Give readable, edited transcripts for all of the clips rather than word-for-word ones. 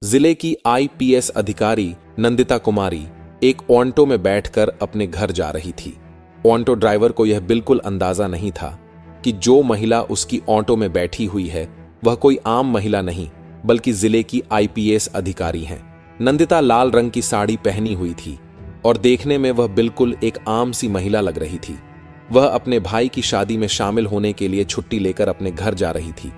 जिले की आईपीएस अधिकारी नंदिता कुमारी एक ऑटो में बैठकर अपने घर जा रही थी। ऑटो ड्राइवर को यह बिल्कुल अंदाजा नहीं था कि जो महिला उसकी ऑटो में बैठी हुई है वह कोई आम महिला नहीं बल्कि जिले की आईपीएस अधिकारी हैं। नंदिता लाल रंग की साड़ी पहनी हुई थी और देखने में वह बिल्कुल एक आम सी महिला लग रही थी। वह अपने भाई की शादी में शामिल होने के लिए छुट्टी लेकर अपने घर जा रही थी।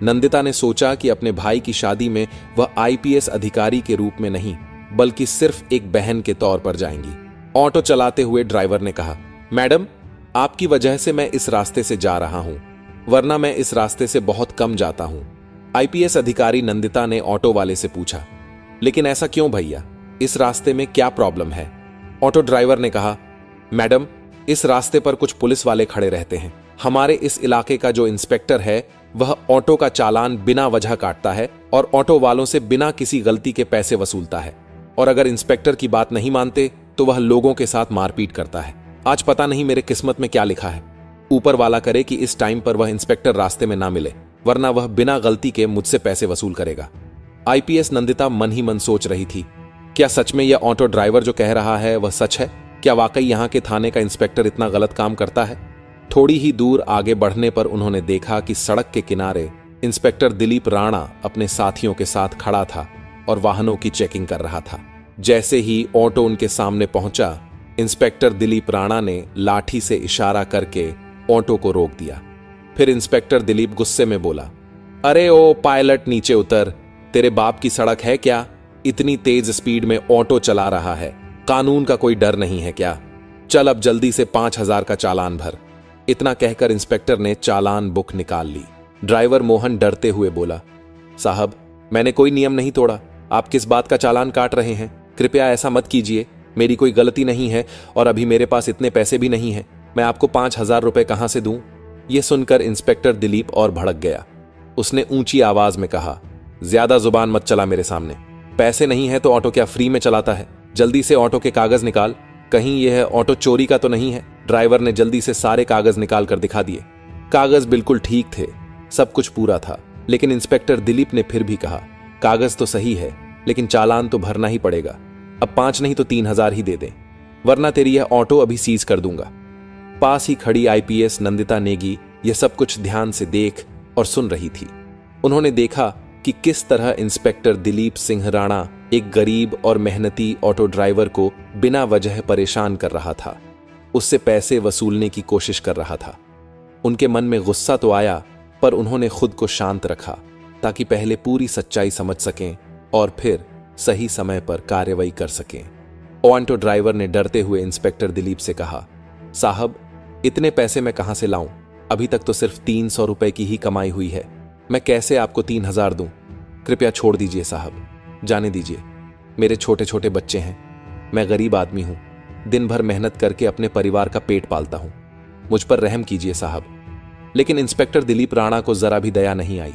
नंदिता ने सोचा कि अपने भाई की शादी में वह आईपीएस अधिकारी के रूप में नहीं बल्कि सिर्फ एक बहन के तौर पर जाएंगी। ऑटो चलाते हुए ड्राइवर ने कहा, मैडम, आपकी वजह से मैं इस रास्ते से जा रहा हूं, वरना मैं इस रास्ते से बहुत कम जाता हूं। आईपीएस अधिकारी नंदिता ने ऑटो वाले से पूछा, लेकिन ऐसा क्यों भैया, इस रास्ते में क्या प्रॉब्लम है? ऑटो ड्राइवर ने कहा, मैडम, इस रास्ते पर कुछ पुलिस वाले खड़े रहते हैं। हमारे इस इलाके का जो इंस्पेक्टर है वह ऑटो का चालान बिना वजह काटता है और ऑटो वालों से बिना किसी गलती के पैसे वसूलता है, और अगर इंस्पेक्टर की बात नहीं मानते तो वह लोगों के साथ मारपीट करता है। आज पता नहीं मेरे किस्मत में क्या लिखा है। ऊपर वाला करे कि इस टाइम पर वह इंस्पेक्टर रास्ते में ना मिले, वरना वह बिना गलती के मुझसे पैसे वसूल करेगा। आईपीएस नंदिता मन ही मन सोच रही थी, क्या सच में यह ऑटो ड्राइवर जो कह रहा है वह सच है? क्या वाकई यहां के थाने का इंस्पेक्टर इतना गलत काम करता है? थोड़ी ही दूर आगे बढ़ने पर उन्होंने देखा कि सड़क के किनारे इंस्पेक्टर दिलीप राणा अपने साथियों के साथ खड़ा था और वाहनों की चेकिंग कर रहा था। जैसे ही ऑटो उनके सामने पहुंचा, इंस्पेक्टर दिलीप राणा ने लाठी से इशारा करके ऑटो को रोक दिया। फिर इंस्पेक्टर दिलीप गुस्से में बोला, अरे ओ पायलट, नीचे उतर। तेरे बाप की सड़क है क्या? इतनी तेज स्पीड में ऑटो चला रहा है, कानून का कोई डर नहीं है क्या? चल अब जल्दी से 5,000 का चालान भर। इतना कहकर इंस्पेक्टर ने चालान बुक निकाल ली। ड्राइवर मोहन डरते हुए बोला, साहब, मैंने कोई नियम नहीं तोड़ा, आप किस बात का चालान काट रहे हैं? कृपया ऐसा मत कीजिए, मेरी कोई गलती नहीं है और अभी मेरे पास इतने पैसे भी नहीं है। मैं आपको 5,000 रुपए कहां से दूं? यह सुनकर इंस्पेक्टर दिलीप और भड़क गया। उसने ऊंची आवाज में कहा, ज्यादा जुबान मत चला मेरे सामने। पैसे नहीं है तो ऑटो क्या फ्री में चलाता है? जल्दी से ऑटो के कागज निकाल, कहीं यह ऑटो चोरी का तो नहीं है? ड्राइवर ने जल्दी से सारे कागज निकाल कर दिखा दिए। कागज बिल्कुल ठीक थे, सब कुछ पूरा था, लेकिन इंस्पेक्टर दिलीप ने फिर भी कहा, कागज तो सही है लेकिन चालान तो भरना ही पड़ेगा। अब 5 नहीं तो 3,000 ही दे दें, वरना तेरी यह ऑटो अभी सीज कर दूंगा। पास ही खड़ी आईपीएस नंदिता नेगी यह सब कुछ ध्यान से देख और सुन रही थी। उन्होंने देखा कि किस तरह इंस्पेक्टर दिलीप सिंह राणा एक गरीब और मेहनती ऑटो ड्राइवर को बिना वजह परेशान कर रहा था, उससे पैसे वसूलने की कोशिश कर रहा था। उनके मन में गुस्सा तो आया, पर उन्होंने खुद को शांत रखा ताकि पहले पूरी सच्चाई समझ सकें और फिर सही समय पर कार्रवाई कर सकें। ऑटो ड्राइवर ने डरते हुए इंस्पेक्टर दिलीप से कहा, साहब, इतने पैसे मैं कहां से लाऊं? अभी तक तो सिर्फ 300 रुपए की ही कमाई हुई है, मैं कैसे आपको 3,000 दूं? कृपया छोड़ दीजिए साहब, जाने दीजिए। मेरे छोटे छोटे बच्चे हैं, मैं गरीब आदमी हूं, दिन भर मेहनत करके अपने परिवार का पेट पालता हूं, मुझ पर रहम कीजिए साहब। लेकिन इंस्पेक्टर दिलीप राणा को जरा भी दया नहीं आई।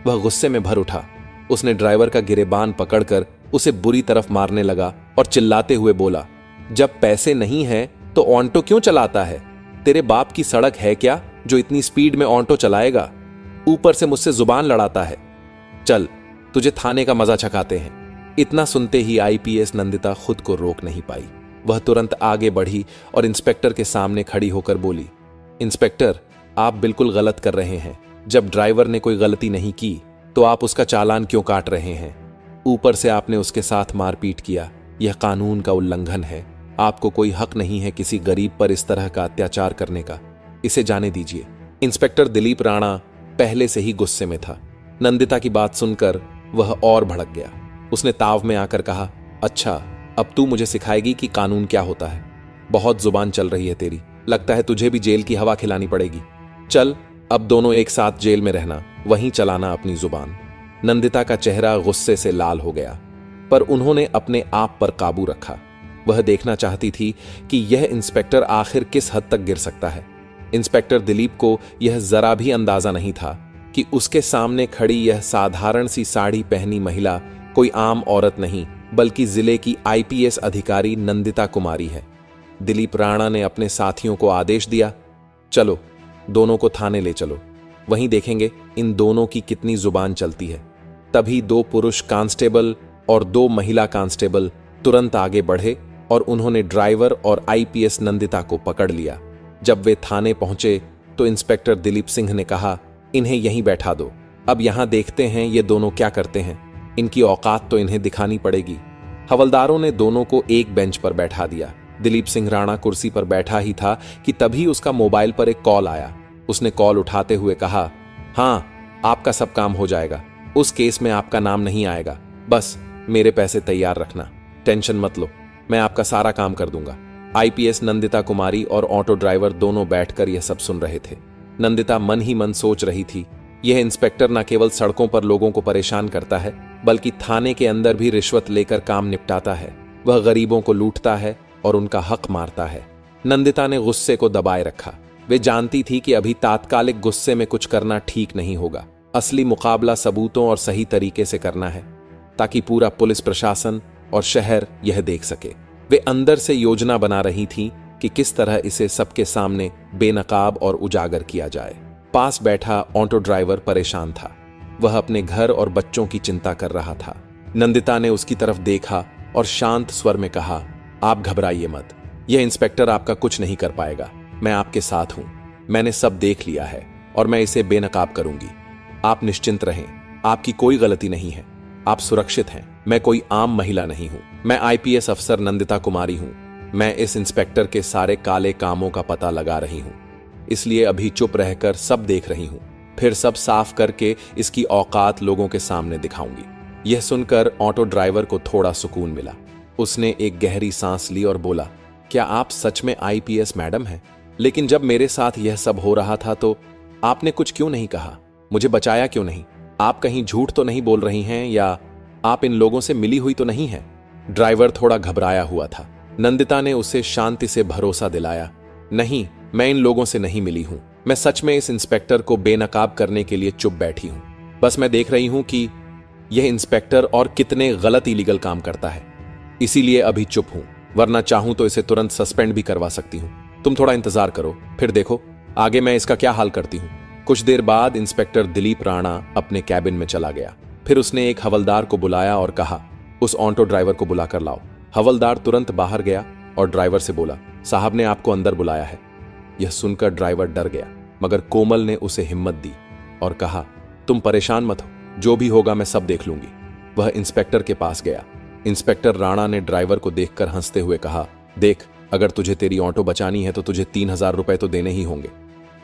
वह गुस्से में भर उठा। उसने ड्राइवर का गिरेबान पकड़कर उसे बुरी तरफ मारने लगा और चिल्लाते हुए बोला, जब पैसे नहीं है तो ऑटो क्यों चलाता है? तेरे बाप की सड़क है क्या जो इतनी स्पीड में ऑटो चलाएगा? ऊपर से मुझसे जुबान लड़ाता है। चल, तुझे थाने का मजा चखाते हैं। इतना सुनते ही आईपीएस नंदिता खुद को रोक नहीं पाई। वह तुरंत आगे बढ़ी और इंस्पेक्टर के सामने खड़ी होकर बोली, इंस्पेक्टर, आप बिल्कुल गलत कर रहे हैं। जब ड्राइवर ने कोई गलती नहीं की तो आप उसका चालान क्यों काट रहे हैं? ऊपर से आपने उसके साथ मारपीट किया, यह कानून का उल्लंघन है। आपको कोई हक नहीं है किसी गरीब पर इस तरह का अत्याचार करने का, इसे जाने दीजिए। इंस्पेक्टर दिलीप राणा पहले से ही गुस्से में था। नंदिता की बात सुनकर वह और भड़क गया। उसने ताव में आकर कहा, अच्छा, अब तू मुझे सिखाएगी कि कानून क्या होता है? बहुत जुबान चल रही है तेरी, लगता है तुझे भी जेल की हवा खिलानी पड़ेगी। चल, अब दोनों एक साथ जेल में रहना, वहीं चलाना अपनी जुबान। नंदिता का चेहरा गुस्से से लाल हो गया, पर उन्होंने अपने आप पर काबू रखा। वह देखना चाहती थी कि यह इंस्पेक्टर आखिर किस हद तक गिर सकता है। इंस्पेक्टर दिलीप को यह जरा भी अंदाजा नहीं था कि उसके सामने खड़ी यह साधारण सी साड़ी पहनी महिला कोई आम औरत नहीं बल्कि जिले की आईपीएस अधिकारी नंदिता कुमारी है। दिलीप राणा ने अपने साथियों को आदेश दिया, चलो, दोनों को थाने ले चलो, वहीं देखेंगे इन दोनों की कितनी जुबान चलती है। तभी 2 पुरुष कांस्टेबल और 2 महिला कांस्टेबल तुरंत आगे बढ़े और उन्होंने ड्राइवर और आईपीएस नंदिता को पकड़ लिया। जब वे थाने पहुंचे तो इंस्पेक्टर दिलीप सिंह ने कहा, इन्हें यहीं बैठा दो, अब यहां देखते हैं ये दोनों क्या करते हैं, इनकी औकात तो इन्हें दिखानी पड़ेगी। हवलदारों ने दोनों को एक बेंच पर बैठा दिया। दिलीप सिंह राणा कुर्सी पर बैठा ही था कि तभी उसका मोबाइल पर एक कॉल आया। उसने कॉल उठाते हुए कहा, हाँ, आपका सब काम हो जाएगा, उस केस में आपका नाम नहीं आएगा, बस मेरे पैसे तैयार रखना, टेंशन मत लो, मैं आपका सारा काम कर दूंगा। आईपीएस नंदिता कुमारी और ऑटो ड्राइवर दोनों बैठकर यह सब सुन रहे थे। नंदिता मन ही मन सोच रही थी, यह इंस्पेक्टर न केवल सड़कों पर लोगों को परेशान करता है, बल्कि थाने के अंदर भी रिश्वत लेकर काम निपटाता है। वह गरीबों को लूटता है और उनका हक मारता है। नंदिता ने गुस्से को दबाए रखा। वे जानती थी कि अभी तात्कालिक गुस्से में कुछ करना ठीक नहीं होगा। असली मुकाबला सबूतों और सही तरीके से करना है, ताकि पूरा पुलिस प्रशासन और शहर यह देख सके। वे अंदर से योजना बना रही थी कि किस तरह इसे सबके सामने बेनकाब और उजागर किया जाए। पास बैठा ऑटो ड्राइवर परेशान था। वह अपने घर और बच्चों की चिंता कर रहा था। नंदिता ने उसकी तरफ देखा और शांत स्वर में कहा, आप घबराइए मत, यह इंस्पेक्टर आपका कुछ नहीं कर पाएगा, मैं आपके साथ हूं, मैंने सब देख लिया है और मैं इसे बेनकाब करूंगी। आप निश्चिंत रहें, आपकी कोई गलती नहीं है, आप सुरक्षित हैं। मैं कोई आम महिला नहीं हूं, मैं आईपीएस अफसर नंदिता कुमारी हूं। मैं इस इंस्पेक्टर के सारे काले कामों का पता लगा रही हूं, इसलिए अभी चुप रहकर सब देख रही हूं, फिर सब साफ करके इसकी औकात लोगों के सामने दिखाऊंगी। यह सुनकर ऑटो ड्राइवर को थोड़ा सुकून मिला। उसने एक गहरी सांस ली और बोला, क्या आप सच में आईपीएस मैडम हैं? लेकिन जब मेरे साथ यह सब हो रहा था तो आपने कुछ क्यों नहीं कहा? मुझे बचाया क्यों नहीं? आप कहीं झूठ तो नहीं बोल रही हैं या आप इन लोगों से मिली हुई तो नहीं है? ड्राइवर थोड़ा घबराया हुआ था। नंदिता ने उसे शांति से भरोसा दिलाया, नहीं, मैं इन लोगों से नहीं मिली हूं, मैं सच में इस इंस्पेक्टर को बेनकाब करने के लिए चुप बैठी हूं। बस मैं देख रही हूं कि यह इंस्पेक्टर और कितने गलत इलीगल काम करता है, इसीलिए अभी चुप हूं, वरना चाहूं तो इसे तुरंत सस्पेंड भी करवा सकती हूं। तुम थोड़ा इंतजार करो, फिर देखो आगे मैं इसका क्या हाल करती हूं। कुछ देर बाद इंस्पेक्टर दिलीप राणा अपने कैबिन में चला गया। फिर उसने एक हवलदार को बुलाया और कहा, उस ऑटो ड्राइवर को बुलाकर लाओ। हवलदार तुरंत बाहर गया और ड्राइवर से बोला, साहब ने आपको अंदर बुलाया है। यह सुनकर ड्राइवर डर गया, मगर कोमल ने उसे हिम्मत दी और कहा, तुम परेशान मत हो, जो भी होगा मैं सब देख लूंगी। वह इंस्पेक्टर के पास गया। इंस्पेक्टर राणा ने ड्राइवर को देखकर हंसते हुए कहा, देख, अगर तुझे तेरी ऑटो बचानी है तो तुझे 3000 रुपए तो देने ही होंगे,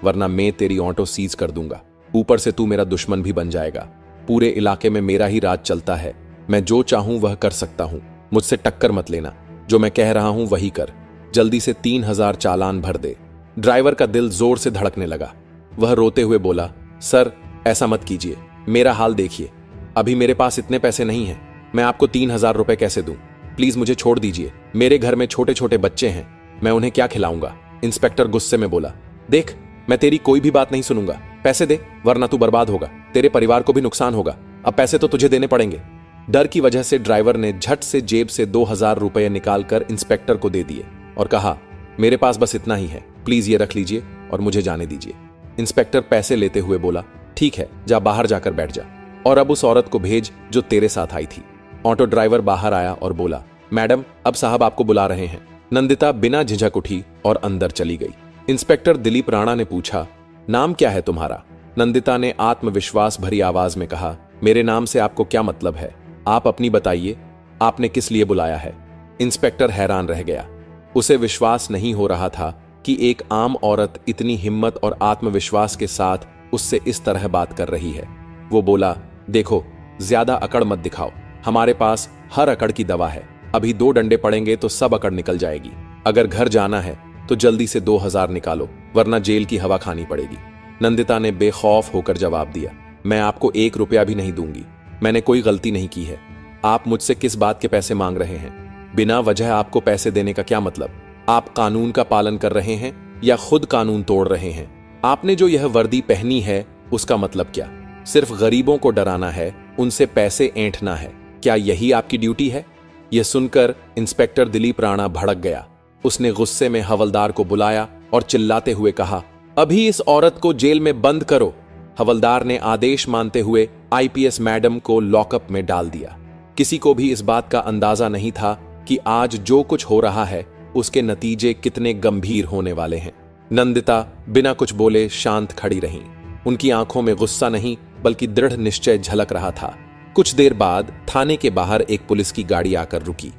वरना मैं तेरी ऑटो सीज कर दूंगा। ऊपर से तू मेरा दुश्मन भी बन जाएगा। पूरे इलाके में मेरा ही राज चलता है, मैं जो चाहूं वह कर सकता हूं, मुझसे टक्कर मत लेना, जो मैं कह रहा हूं वही कर। जल्दी से 3000 चालान भर दे। ड्राइवर का दिल जोर से धड़कने लगा। वह रोते हुए बोला, सर ऐसा मत कीजिए, मेरा हाल देखिए, अभी मेरे पास इतने पैसे नहीं हैं, मैं आपको 3000 रुपए कैसे दूं? प्लीज मुझे छोड़ दीजिए, मेरे घर में छोटे छोटे बच्चे हैं, मैं उन्हें क्या खिलाऊंगा? इंस्पेक्टर गुस्से में बोला, देख, मैं तेरी कोई भी बात नहीं सुनूंगा, पैसे दे, वरना तू बर्बाद होगा, तेरे परिवार को भी नुकसान होगा। अब पैसे तो तुझे देने पड़ेंगे। डर की वजह से ड्राइवर ने झट से जेब से 2000 रुपए निकालकर इंस्पेक्टर को दे दिए और कहा, मेरे पास बस इतना ही है, प्लीज ये रख लीजिए और मुझे जाने दीजिए। इंस्पेक्टर पैसे लेते हुए बोला, ठीक है, जा बाहर जाकर बैठ जा, और अब उस औरत को भेज जो तेरे साथ आई थी। ऑटो ड्राइवर बाहर आया और बोला, मैडम, अब साहब आपको बुला रहे हैं। नंदिता बिना झिझक उठी और अंदर चली गई। इंस्पेक्टर दिलीप राणा ने पूछा, नाम क्या है तुम्हारा? नंदिता ने आत्मविश्वास भरी आवाज में कहा, मेरे नाम से आपको क्या मतलब है? आप अपनी बताइए, आपने किस लिए बुलाया है? इंस्पेक्टर हैरान रह गया। उसे विश्वास नहीं हो रहा था कि एक आम औरत इतनी हिम्मत और आत्मविश्वास के साथ उससे इस तरह बात कर रही है। वो बोला, देखो, ज्यादा अकड़ मत दिखाओ, हमारे पास हर अकड़ की दवा है, अभी 2 डंडे पड़ेंगे तो सब अकड़ निकल जाएगी। अगर घर जाना है तो जल्दी से 2000 निकालो, वरना जेल की हवा खानी पड़ेगी। नंदिता ने बेखौफ होकर जवाब दिया, मैं आपको 1 रुपया भी नहीं दूंगी, मैंने कोई गलती नहीं की है। आप मुझसे किस बात के पैसे मांग रहे हैं? बिना वजह आपको पैसे देने का क्या मतलब? आप कानून का पालन कर रहे हैं या खुद कानून तोड़ रहे हैं? आपने जो यह वर्दी पहनी है उसका मतलब क्या? सिर्फ गरीबों को डराना है, उनसे पैसे ऐंठना है, क्या यही आपकी ड्यूटी है? यह सुनकर इंस्पेक्टर दिलीप राणा भड़क गया। उसने गुस्से में हवलदार को बुलाया और चिल्लाते हुए कहा, अभी इस औरत को जेल में बंद करो। हवलदार ने आदेश मानते हुए आईपीएस मैडम को लॉकअप में डाल दिया। किसी को भी इस बात का अंदाजा नहीं था कि आज जो कुछ हो रहा है उसके नतीजे कितने गंभीर होने वाले हैं। नंदिता बिना कुछ बोले शांत खड़ी रहीं। उनकी आंखों में गुस्सा नहीं बल्कि दृढ़ निश्चय झलक रहा था। कुछ देर बाद थाने के बाहर एक पुलिस की गाड़ी आकर रुकी।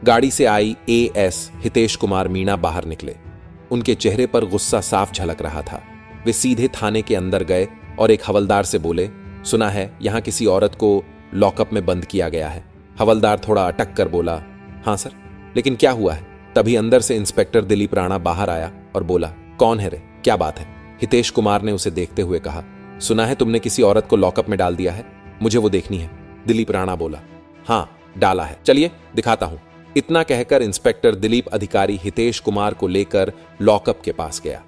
गाड़ी से आई एएस हितेश कुमार मीणा बाहर निकले। उनके चेहरे पर गुस्सा साफ झलक रहा था। वे सीधे थाने के अंदर गए और एक हवलदार से बोले, सुना है यहां किसी औरत को लॉकअप में बंद किया गया है। हवलदार थोड़ा अटक कर बोला, हां सर, लेकिन क्या हुआ है? तभी अंदर से इंस्पेक्टर दिलीप राणा बाहर आया और बोला, कौन है रे, क्या बात है? हितेश कुमार ने उसे देखते हुए कहा, सुना है तुमने किसी औरत को लॉकअप में डाल दिया है, मुझे वो देखनी है। दिलीप राणा बोला, हां डाला है, चलिए दिखाता हूं। इतना कहकर इंस्पेक्टर दिलीप अधिकारी हितेश कुमार को लेकर लॉकअप के पास गया।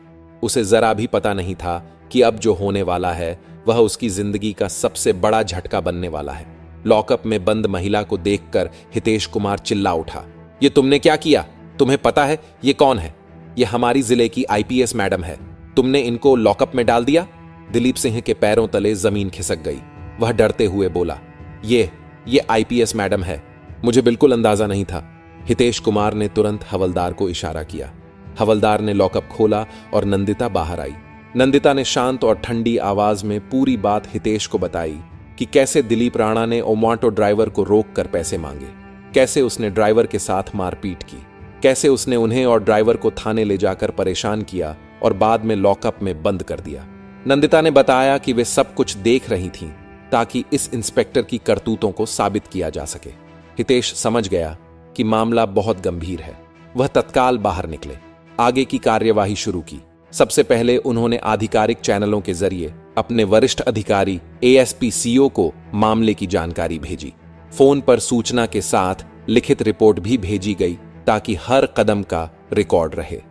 उसे जरा भी पता नहीं था कि अब जो होने वाला है वह उसकी जिंदगी का सबसे बड़ा झटका बनने वाला है। लॉकअप में बंद महिला को देखकर हितेश कुमार चिल्ला उठा, ये तुमने क्या किया? तुम्हें पता है ये कौन है? ये हमारी जिले की आईपीएस मैडम है। तुमने इनको लॉकअप में डाल दिया। दिलीप सिंह के पैरों तले जमीन खिसक गई। वह डरते हुए बोला, ये आईपीएस मैडम है, मुझे बिल्कुल अंदाजा नहीं था। हितेश कुमार ने तुरंत हवलदार को इशारा किया। हवलदार ने लॉकअप खोला और नंदिता बाहर आई। नंदिता ने शांत और ठंडी आवाज में पूरी बात हितेश को बताई कि कैसे दिलीप राणा ने ओमांटो ड्राइवर को रोककर पैसे मांगे, कैसे उसने ड्राइवर के साथ मारपीट की, कैसे उसने उन्हें और ड्राइवर को थाने ले जाकर परेशान किया और बाद में लॉकअप में बंद कर दिया। नंदिता ने बताया कि वे सब कुछ देख रही थीं ताकि इस इंस्पेक्टर की करतूतों को साबित किया जा सके। हितेश समझ गया कि मामला बहुत गंभीर है। वह तत्काल बाहर निकले, आगे की कार्यवाही शुरू की। सबसे पहले उन्होंने आधिकारिक चैनलों के जरिए अपने वरिष्ठ अधिकारी एएसपी सीओ को मामले की जानकारी भेजी। फोन पर सूचना के साथ लिखित रिपोर्ट भी भेजी गई ताकि हर कदम का रिकॉर्ड रहे।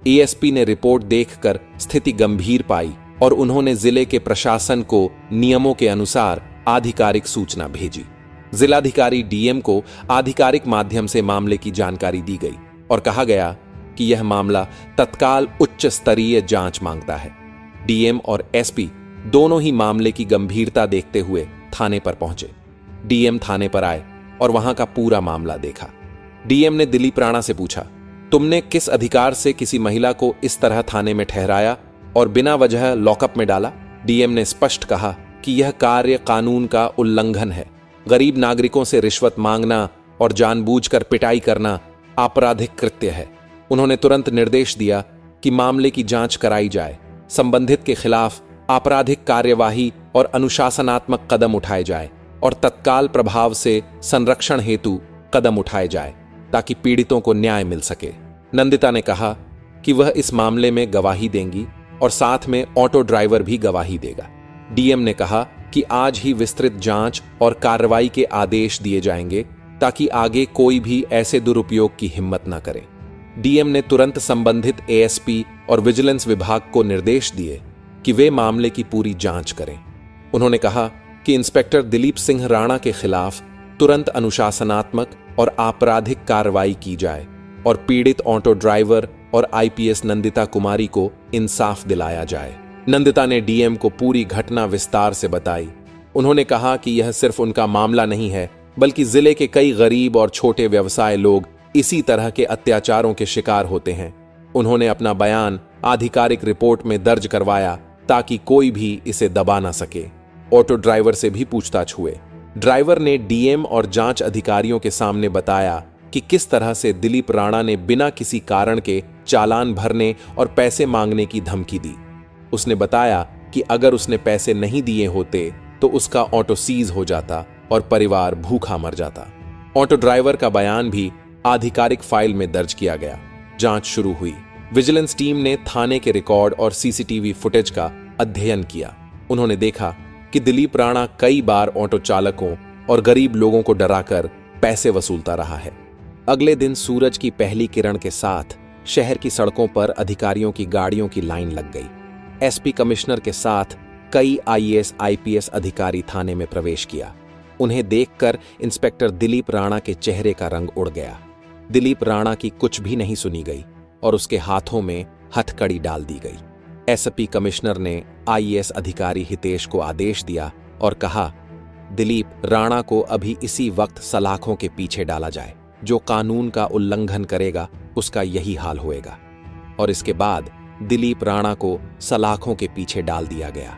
एएसपी ने रिपोर्ट देखकर स्थिति गंभीर पाई और उन्होंने जिले के प्रशासन को नियमों के अनुसार आधिकारिक सूचना भेजी। जिलाधिकारी डीएम को आधिकारिक माध्यम से मामले की जानकारी दी गई और कहा गया कि यह मामला तत्काल उच्च स्तरीय जांच मांगता है। डीएम और एसपी दोनों ही मामले की गंभीरता देखते हुए थाने पर पहुंचे। डीएम थाने पर आए और वहां का पूरा मामला देखा। डीएम ने दिलीप राणा से पूछा, तुमने किस अधिकार से किसी महिला को इस तरह थाने में ठहराया और बिना वजह लॉकअप में डाला? डीएम ने स्पष्ट कहा कि यह कार्य कानून का उल्लंघन है। गरीब नागरिकों से रिश्वत मांगना और जानबूझकर पिटाई करना आपराधिक कृत्य है। उन्होंने तुरंत निर्देश दिया कि मामले की जांच कराई जाए, संबंधित के खिलाफ आपराधिक कार्यवाही और अनुशासनात्मक कदम उठाए जाए और तत्काल प्रभाव से संरक्षण हेतु कदम उठाए जाए ताकि पीड़ितों को न्याय मिल सके। नंदिता ने कहा कि वह इस मामले में गवाही देंगी और साथ में ऑटो ड्राइवर भी गवाही देगा। डीएम ने कहा कि आज ही विस्तृत जांच और कार्रवाई के आदेश दिए जाएंगे ताकि आगे कोई भी ऐसे दुरुपयोग की हिम्मत न करे। डीएम ने तुरंत संबंधित एएसपी और विजिलेंस विभाग को निर्देश दिए कि वे मामले की पूरी जांच करें। उन्होंने कहा कि इंस्पेक्टर दिलीप सिंह राणा के खिलाफ तुरंत अनुशासनात्मक और आपराधिक कार्रवाई की जाए और पीड़ित ऑटो ड्राइवर और आईपीएस नंदिता कुमारी को इंसाफ दिलाया जाए। नंदिता ने डीएम को पूरी घटना विस्तार से बताई। उन्होंने कहा कि यह सिर्फ उनका मामला नहीं है, बल्कि जिले के कई गरीब और छोटे व्यवसाय लोग इसी तरह के अत्याचारों के शिकार होते हैं। उन्होंने अपना बयान आधिकारिक रिपोर्ट में दर्ज करवाया ताकि कोई भी इसे दबा ना सके। ऑटो ड्राइवर से भी पूछताछ हुए। ड्राइवर ने डीएम और जांच अधिकारियों के सामने बताया कि किस तरह से दिलीप राणा ने बिना किसी कारण के चालान भरने और पैसे मांगने की धमकी दी। उसने बताया कि अगर उसने पैसे नहीं दिए होते तो उसका ऑटो सीज हो जाता और परिवार भूखा मर जाता। ऑटो ड्राइवर का बयान भी आधिकारिक फाइल में दर्ज किया गया। जांच शुरू हुई। विजिलेंस टीम ने थाने के रिकॉर्ड और सीसीटीवी फुटेज का अध्ययन किया। उन्होंने देखा कि दिलीप राणा कई बार ऑटो चालकों और गरीब लोगों को डराकर पैसे वसूलता रहा है। अगले दिन सूरज की पहली किरण के साथ शहर की सड़कों पर अधिकारियों की गाड़ियों की लाइन लग गई। एसपी कमिश्नर के साथ कई आईएएस आईपीएस अधिकारी थाने में प्रवेश किया। उन्हें देखकर इंस्पेक्टर दिलीप राणा के चेहरे का रंग उड़ गया। दिलीप राणा की कुछ भी नहीं सुनी गई और उसके हाथों में हथकड़ी डाल दी गई। एसपी कमिश्नर ने आईएएस अधिकारी हितेश को आदेश दिया और कहा दिलीप राणा को अभी इसी वक्त सलाखों के पीछे डाला जाए। जो कानून का उल्लंघन करेगा उसका यही हाल होएगा। और इसके बाद दिलीप राणा को सलाखों के पीछे डाल दिया गया।